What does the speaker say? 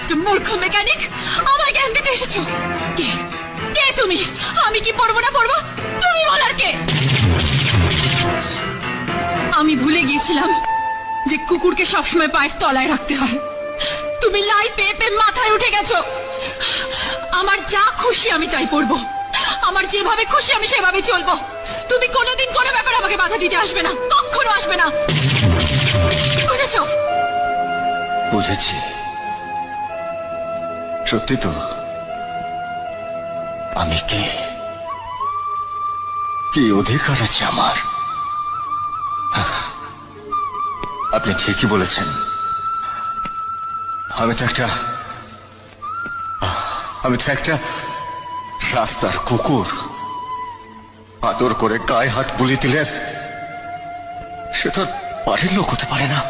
একটা মূর্খ মেকানিক আমায় জ্ঞান দিতে এসেছো। কে কে তুমি? আমি কি পড়বো না পড়বো তুমি বলার কে? আমি ভুলে গিয়েছিলাম যে কুকুরকে সবসময় পায়ের তলায় রাখতে হয়। তুমি লাই পেয়ে পেয়ে মাথায় উঠে গেছো। আমার যা খুশি আমি তাই পড়বো, আমার যেভাবে খুশি আমি সেভাবে চলবো। তুমি কোনোদিন কোনো ব্যাপারে আমাকে বাধা দিতে আসবে না, কখনো আসবে না, বুঝেছো? বুঝেছি। সত্যি তো আমি কে, কি অধিকার আছে আমার? আপনি ঠিকই বলেছেন। আমি তো একটা রাস্তার কুকুর। আদর করে গায়ে হাত বুলিয়ে দিলে সে তো বাড়ির লোক হতে পারে না।